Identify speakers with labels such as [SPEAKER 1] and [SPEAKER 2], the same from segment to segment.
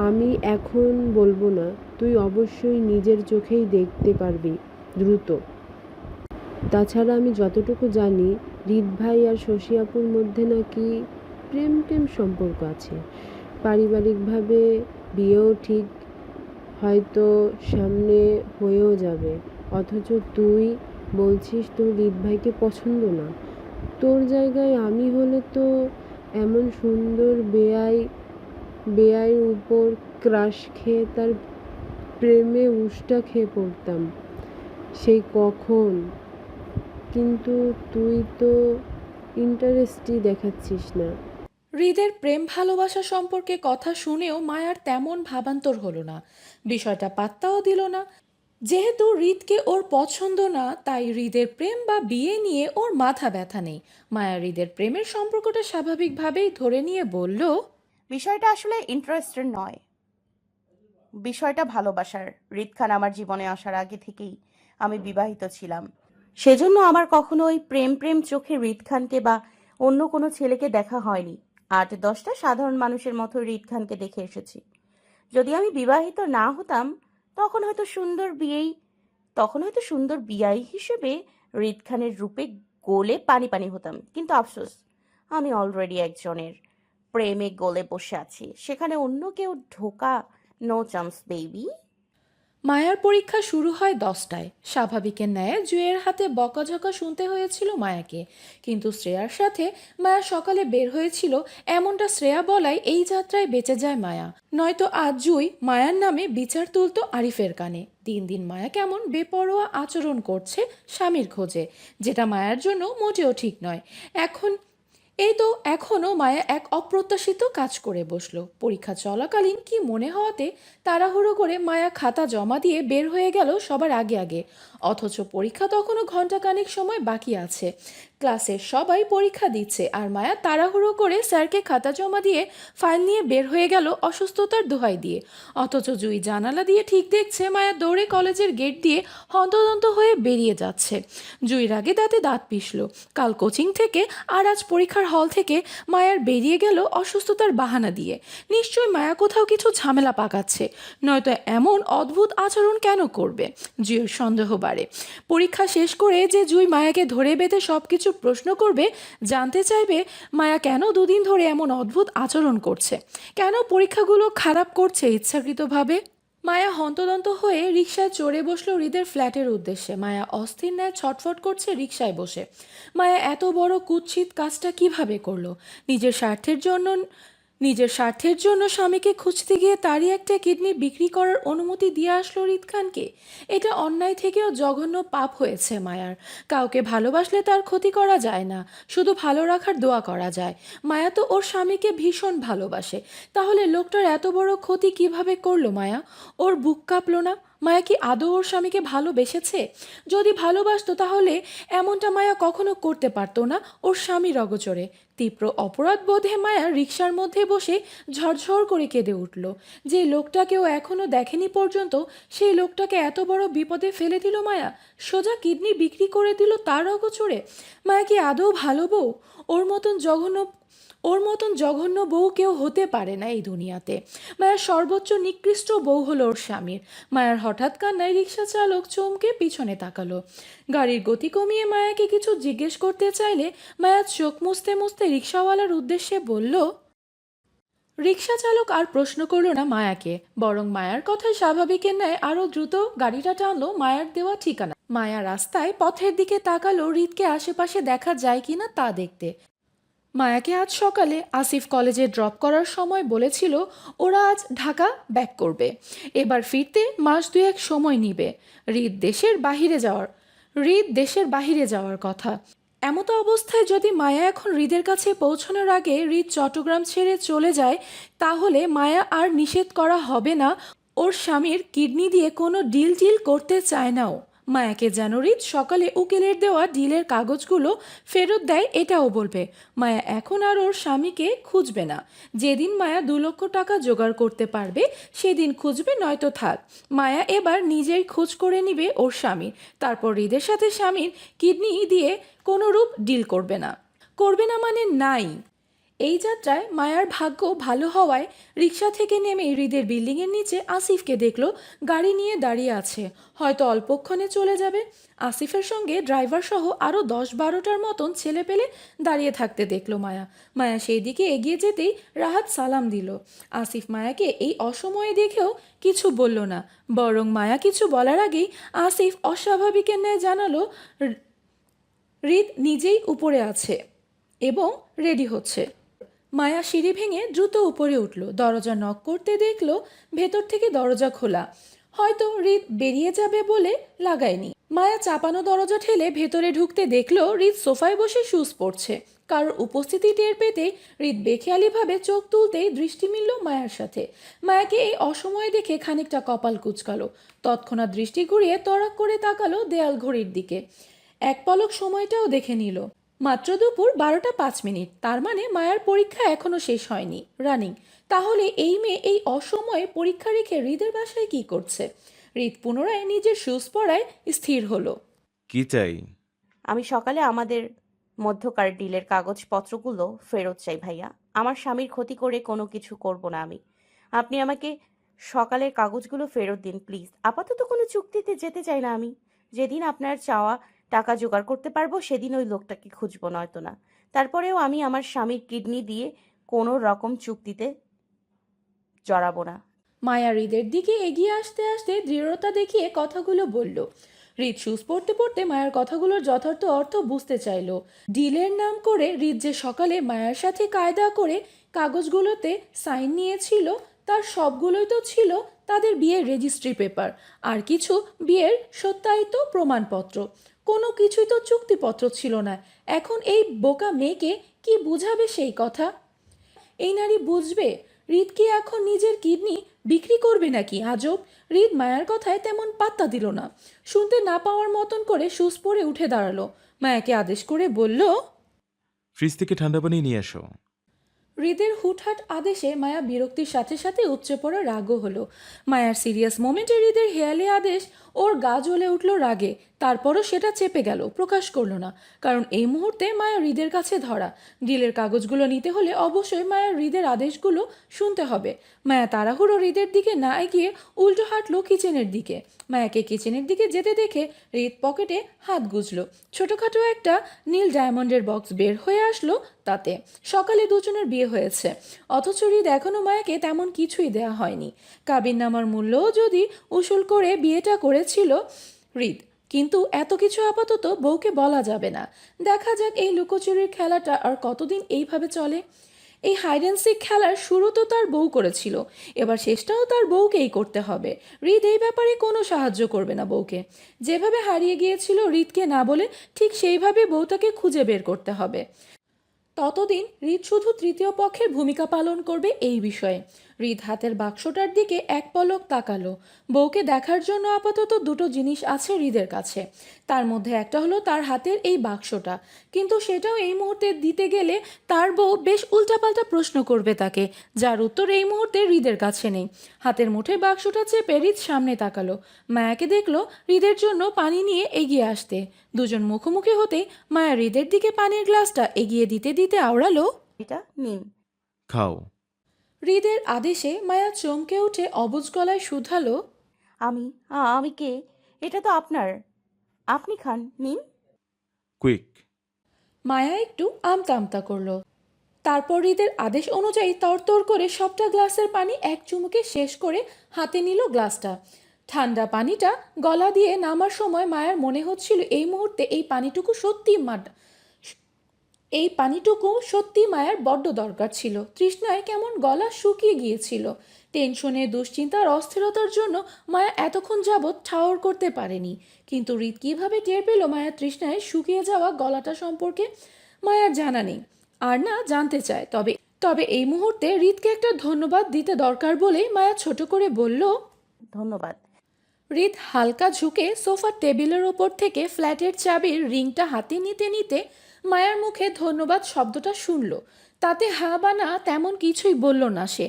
[SPEAKER 1] আমি এখন বলবো না, তুই অবশ্যই নিজের চোখেই দেখতে পারবি দ্রুত। তাছাড়া আমি যতটুকু জানি, রিত ভাই আর শশী আপুর মধ্যে নাকি প্রেম টেম সম্পর্ক আছে। পারিবারিকভাবে বিয়েও ঠিক হয়তো সামনে হয়েও যাবে। অথচ তুই বলছিস তোর রিত ভাইকে পছন্দ না। তোর জায়গায় আমি হলে তো এমন সুন্দর বেয়াইর উপর ক্রাশ খেয়ে তার প্রেমে উষ্টা খেয়ে পড়তাম সেই কখন। কিন্তু তুই তো ইন্টারেস্টই দেখাচ্ছিস না।
[SPEAKER 2] হৃদের প্রেম ভালোবাসা সম্পর্কে কথা শুনেও মায়ার তেমন ভাবান্তর হলো না, বিষয়টা পাত্তাও দিল না। যেহেতু হৃদকে ওর পছন্দ না, তাই হৃদের প্রেম বা বিয়ে নিয়ে ওর মাথা ব্যথা নেই। মায়া হৃদের প্রেমের সম্পর্কটা স্বাভাবিকভাবেই ধরে নিয়ে বলল,
[SPEAKER 3] বিষয়টা আসলে ইন্টারেস্টের নয়, বিষয়টা ভালোবাসার। হৃদ খান আমার জীবনে আসার আগে থেকেই আমি বিবাহিত ছিলাম, সেজন্য আমার কখনো ওই প্রেম প্রেম চোখে হৃদ খানকে বা অন্য কোনো ছেলেকে দেখা হয়নি। 8-10টা সাধারণ মানুষের মতো হৃদ খানকে দেখে এসেছি। যদি আমি বিবাহিত না হতাম, তখন হয়তো সুন্দর বিয়াই হিসেবে হৃদ খানের রূপে গোলে পানি পানি হতাম। কিন্তু আফসোস, আমি অলরেডি একজনের প্রেমে গলে বসে আছি, সেখানে অন্য কেউ ঢোকা নো চান্স বেবি।
[SPEAKER 2] মায়ার পরীক্ষা শুরু হয় 10টায়। স্বাভাবিকের ন্যায় জুয়ের হাতে বকাঝকা শুনতে হয়েছিল মায়াকে, কিন্তু শ্রেয়ার সাথে মায়া সকালে বের হয়েছিল এমনটা শ্রেয়া বলায় এই যাত্রায় বেঁচে যায় মায়া। নয়তো আজ জুই মায়ার নামে বিচার তুলতো আরিফের কানে। দিন দিন মায়া কেমন বেপরোয়া আচরণ করছে স্বামীর খোঁজে, যেটা মায়ার জন্য মোটেও ঠিক নয়। এখন এই তো এখনও মায়া এক অপ্রত্যাশিত কাজ করে বসলো। পরীক্ষা চলাকালীন কি মনে হওয়াতে তাড়াহুড়ো করে মায়া খাতা জমা দিয়ে বের হয়ে গেল সবার আগে আগে। অথচ পরীক্ষা তখনও ঘন্টাখানেক সময় বাকি আছে। ক্লাসের সবাই পরীক্ষা দিচ্ছে আর মায়া তাড়াহুড়ো করে স্যারকে খাতা জমা দিয়ে ফাইল নিয়ে বের হয়ে গেল অসুস্থতার দোহাই দিয়ে। অথচ জুই জানালা দিয়ে ঠিক দেখছে মায়া দৌড়ে কলেজের গেট দিয়ে হন্তদন্ত হয়ে বেরিয়ে যাচ্ছে। জুইর আগে দাঁতে দাঁত পিষল। কাল কোচিং থেকে আর আজ পরীক্ষার হল থেকে মায়ার বেরিয়ে গেল অসুস্থতার বাহানা দিয়ে। নিশ্চয় মায়া কোথাও কিছু ঝামেলা পাকাচ্ছে, নয়তো এমন অদ্ভুত আচরণ কেন করবে। জুইয়ের সন্দেহ বাড়ে। পরীক্ষা শেষ করে যে জুই মায়াকে ধরে বেঁধে সব কিছু প্রশ্ন করবে, জানতে চাইবে মায়া কেন দুদিন ধরে এমন অদ্ভুত আচরণ করছে, কেন পরীক্ষাগুলো খারাপ করছে ইচ্ছাকৃতভাবে। মায়া হন্তদন্ত হয়ে রিকশায় চড়ে বসলো হৃদের ফ্ল্যাটের উদ্দেশ্যে। মায়া অস্থির ন্যায় ছটফট করছে রিকশায় বসে। মায়া এত বড় কুৎসিত কাজটা কিভাবে করলো? নিজের স্বার্থের জন্য নিজের স্বার্থের জন্য স্বামীকে খুঁজতে গিয়ে তারই একটা কিডনি বিক্রি করার অনুমতি দিয়ে আসলো হৃদ খানকে। এটা অন্যায় থেকেও জঘন্য পাপ হয়েছে মায়ার। কাউকে ভালোবাসলে তার ক্ষতি করা যায় না, শুধু ভালো রাখার দোয়া করা যায়। মায়া তো ওর স্বামীকে ভীষণ ভালোবাসে, তাহলে লোকটার এত বড় ক্ষতি কিভাবে করলো মায়া? ওর বুক কাঁপলো না? মায়া কি আদৌ ওর স্বামীকে ভালোবেসেছে? যদি ভালোবাসতো তাহলে এমনটা মায়া কখনো করতে পারতো না ওর স্বামীর অগোচরে। তীব্র অপরাধ বোধে মায়া রিকশার মধ্যে বসে ঝরঝর করে কেঁদে উঠল। যে লোকটাকেও এখনো দেখেনি পর্যন্ত, সেই লোকটাকে এত বড় বিপদে ফেলে দিল মায়া। সোজা কিডনি বিক্রি করে দিল তার অগোচরে। মায়া কি আদৌ ভালো বউ? ওর মতন জঘন্য ওর মতন জঘন্য বউ কেউ হতে পারে না এই দুনিয়াতে। মায়ার সর্বোচ্চ নিকৃষ্ট বউ হলো ওর স্বামীর। মায়ার হঠাৎ কান্নায় রিকশা চালক চমকে পিছনে তাকালো। গাড়ির গতি কমিয়ে মায়াকে কিছু জিজ্ঞেস করতে চাইলে মায়া চোখ মুছতে মুছতে রিকশাওয়ালার উদ্দেশ্যে বলল। রিকশা চালক আর প্রশ্ন করল না মায়াকে, বরং মায়ার কথায় স্বাভাবিকের ন্যায় আরো দ্রুত গাড়িটা টানলো মায়ার দেওয়া ঠিকানা। মায়া রাস্তায় পথের দিকে তাকালো হৃদকে আশেপাশে দেখা যায় কিনা তা দেখতে। মায়াকে আজ সকালে আসিফ কলেজে ড্রপ করার সময় বলেছিল ওরা আজ ঢাকা ব্যাক করবে। এবার ফিরতে মাস দুয়েক সময় নিবে। হৃদ দেশের বাহিরে যাওয়ার হৃদ দেশের বাহিরে যাওয়ার কথা। এমতো অবস্থায় যদি মায়া এখন হৃদের কাছে পৌঁছানোর আগে হৃদ চট্টগ্রাম ছেড়ে চলে যায়, তাহলে মায়া আর নিষেধ করা হবে না। ওর স্বামীর কিডনি দিয়ে কোনো ডিল টিল করতে চায় না ও। মায়াকে যেন হৃদ সকালে উকিলের দেওয়া ডিলের কাগজগুলো ফেরত দেয় এটাও বলবে। মায়া এখন আর ওর স্বামীকে খুঁজবে না। যেদিন মায়া 2 লক্ষ টাকা জোগাড় করতে পারবে সেদিন খুঁজবে, নয়তো থাক। মায়া এবার নিজেই খোঁজ করে নিবে ওর স্বামীর। তারপর হৃদের সাথে স্বামীর কিডনি দিয়ে কোনোরূপ ডিল করবে না। করবে না মানে নাই। এই যাত্রায় মায়ার ভাগ্য ভালো হওয়ায় রিক্সা থেকে নেমে হৃদের বিল্ডিংয়ের নিচে আসিফকে দেখলো গাড়ি নিয়ে দাঁড়িয়ে আছে, হয়তো অল্পক্ষণে চলে যাবে। আসিফের সঙ্গে ড্রাইভার সহ আরও 10-12টার মতন ছেলে পেলে দাঁড়িয়ে থাকতে দেখলো মায়া। মায়া সেই দিকে এগিয়ে যেতেই রাহাত সালাম দিল। আসিফ মায়াকে এই অসময়ে দেখেও কিছু বলল না, বরং মায়া কিছু বলার আগেই আসিফ অস্বাভাবিকের ন্যায় জানালো হৃদ নিজেই উপরে আছে এবং রেডি হচ্ছে। মায়া সিঁড়ি ভেঙে দ্রুত উপরে উঠল, দরজা নক করতে দেখল ভেতর থেকে দরজা খোলা, হয়তো হৃদ বেরিয়ে যাবে বলে লাগায়নি। মায়া চাপানো দরজা ঠেলে ভেতরে ঢুকতে দেখল হৃদ সোফায় বসে শুজ পড়ছে। কারোর উপস্থিতি টের পেতেই হৃদ বেখেয়ালিভাবে চোখ তুলতেই দৃষ্টি মিলল মায়ার সাথে। মায়াকে এই অসময়ে দেখে খানিকটা কপাল কুঁচকালো, তৎক্ষণাৎ দৃষ্টি ঘুরিয়ে তড়াক করে তাকালো দেয়াল ঘড়ির দিকে। এক পলক সময়টাও দেখে নিল, মাত্র দুপুর 12টা 5 মিনিট। তার মানে মায়ার পরীক্ষা এখনো শেষ হয়নি, রানিং। তাহলে এই মেয়ে এই অসময়ে পরীক্ষা রেখে হৃদের বাসায় কি করছে? হৃদ পুনরায় নিজের শুজ পরায় স্থির হলো।
[SPEAKER 4] কি চাই?
[SPEAKER 3] আমি সকালে আমাদের মধ্যকার ডিলের কাগজপত্রগুলো ফেরত চাই ভাইয়া। আমার স্বামীর ক্ষতি করে কোনো কিছু করব না আমি। আপনি আমাকে সকালের কাগজগুলো ফেরত দিন প্লিজ। আপাতত কোনো চুক্তিতে যেতে চাই না আমি। যেদিন আপনার চাওয়া টাকা জোগাড় করতে পারবো সেদিন ওই লোকটাকে খুঁজবো, নয়তো না। তারপরেও আমি আমার স্বামীর কিডনি দিয়ে কোনো রকম চুক্তিতে জড়াবো না।
[SPEAKER 2] মায়া হৃদের দিকে এগিয়ে আসতে আসতে দৃঢ়তা দেখিয়ে কথাগুলো বলল। হৃদ শুজ পড়তে পড়তে মায়ার কথাগুলোর যথার্থ অর্থ বুঝতে চাইল। ডিলের নাম করে হৃদ যে সকালে মায়ার সাথে কায়দা করে কাগজগুলোতে সাইন নিয়েছিল, তার সবগুলোই তো ছিল তাদের বিয়ের রেজিস্ট্রি পেপার, আর কিছু বিয়ের সত্যায়িত প্রমাণপত্র। কোনো কিছুই তো চুক্তিপত্র ছিল না। এখন এই বোকা মেয়েকে কি বুঝাবে সেই কথা? এই নারী বুঝবে? হৃদ কি এখন নিজের কিডনি বিক্রি করবে নাকি? আজব। হৃদ মায়ার কথায় তেমন পাত্তা দিল না, শুনতে না পাওয়ার মতন করে শুজ পরে উঠে দাঁড়ালো। মায়াকে আদেশ করে বলল,
[SPEAKER 4] ফ্রিজ থেকে ঠান্ডা পানি নিয়ে আসো।
[SPEAKER 2] হৃদের হুটহাট আদেশে মায়া বিরক্তির সাথে সাথে উপচে পড়া রাগও হলো। মায়ার সিরিয়াস মোমেন্টে হৃদের হেয়ালি আদেশ ওর গা জ্বলে উঠল রাগে। তারপরও সেটা চেপে গেল, প্রকাশ করলো না, কারণ এই মুহূর্তে মায়া হৃদের কাছে ধরা। ডিলের কাগজগুলো নিতে হলে অবশ্যই মায়ার হৃদের আদেশগুলো শুনতে হবে। মায়া তাড়াহুড়ো হৃদের দিকে না এগিয়ে উল্টো হাঁটলো কিচেনের দিকে। মায়াকে কিচেনের দিকে যেতে দেখে হৃদ পকেটে হাত গুজল। ছোটোখাটো একটা নীল ডায়মন্ডের বক্স বের হয়ে আসলো, তাতে সকালে দুজনের বিয়ে হয়েছে, অথচ হৃদ এখনও মায়াকে তেমন কিছুই দেয়া হয়নি। কাবিননামার মূল্যও যদি উসুল করে বিয়েটা করেছিল হৃদ, কিন্তু এত কিছু আপাতত বউকে বলা যাবে না। দেখা যাক এই লুকোচুরির খেলাটা আর কতদিন এইভাবে চলে। এই হাইড অ্যান্ড সিক খেলার শুরু তো তার বউ করেছিল, এবার শেষটাও তার বউকেই করতে হবে। হৃদ এই ব্যাপারে কোনো সাহায্য করবে না বউকে। যেভাবে হারিয়ে গিয়েছিল হৃদকে না বলে, ঠিক সেইভাবে বউটাকে খুঁজে বের করতে হবে। ততদিন হৃদ শুধু তৃতীয় পক্ষের ভূমিকা পালন করবে এই বিষয়ে। হৃদ হাতের বাক্সটার দিকে এক পলক তাকালো। বউকে দেখার জন্য আপাতত দুটো জিনিস আছে হৃদের কাছে, তার মধ্যে একটা হলো তার হাতের এই বাক্সটা, কিন্তু সেটাও এই মুহূর্তে দিতে গেলে তার বউ বেশ উল্টাপাল্টা প্রশ্ন করবে তাকে, যার উত্তর এই মুহূর্তে হৃদের কাছে নেই। হাতের মুঠে বাক্সটা চেপে হৃদ সামনে তাকালো। মায়াকে দেখলো হৃদের জন্য পানি নিয়ে এগিয়ে আসতে। দুজন মুখোমুখি হতেই মায়া হৃদের দিকে পানির গ্লাসটা এগিয়ে দিতে দিতে আওড়ালো,
[SPEAKER 3] এটা নিন।
[SPEAKER 4] খাও।
[SPEAKER 2] হৃদের আদেশে মায়া চমকে উঠে অবুঝ গলায় শুধালো,
[SPEAKER 3] আমি কে? এটা তো আপনার। আপনি খান, নিন।
[SPEAKER 4] কুইক।
[SPEAKER 2] মায়া একটু আমতা আমতা করলো। তারপর হৃদের আদেশ অনুযায়ী তরতর করে সবটা গ্লাসের পানি এক চুমুকে শেষ করে হাতে নিল গ্লাসটা। ঠান্ডা পানিটা গলা দিয়ে নামার সময় মায়ার মনে হচ্ছিল এই মুহূর্তে এই পানিটুকু সত্যি মায়ার বড্ড দরকার ছিল। তৃষ্ণায় কেমন গলা শুকিয়ে গিয়েছিল। টেনশনে, দুশ্চিন্তার, অস্থিরতার জন্য মায়া এতক্ষণ যাবৎ ঠাওর করতে পারেনি। কিন্তু হৃদ কীভাবে টের পেল মায়ার তৃষ্ণায় শুকিয়ে যাওয়া গলাটা সম্পর্কে? মায়ার জানা নেই, আর না জানতে চায়। তবে এই মুহূর্তে হৃদকে একটা ধন্যবাদ দিতে দরকার বলেই মায়া ছোট করে বলল,
[SPEAKER 3] ধন্যবাদ।
[SPEAKER 2] হৃদ হালকা ঝুঁকে সোফার টেবিলের ওপর থেকে ফ্ল্যাটের চাবির রিংটা হাতে নিতে নিতে মায়ার মুখে ধন্যবাদ শব্দটা শুনল। তাতে হা বা না তেমন কিছুই বলল না সে,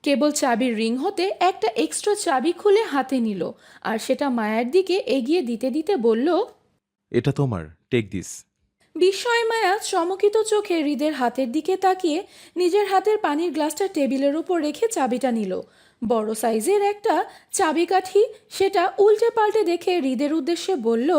[SPEAKER 2] কেবল চাবির রিং হতে একটা এক্সট্রা চাবি খুলে হাতে নিল, আর সেটা মায়ার দিকে এগিয়ে দিতে দিতে বলল,
[SPEAKER 4] এটা তোমার, টেক দিস।
[SPEAKER 2] বিস্ময়ে মায়া চমকিত চোখে হৃদের হাতের দিকে তাকিয়ে নিজের হাতের পানির গ্লাসটা টেবিলের উপর রেখে চাবিটা নিল। বড় সাইজের একটা চাবিকাঠি, সেটা উল্টে পাল্টে দেখে হৃদের উদ্দেশ্যে বলল,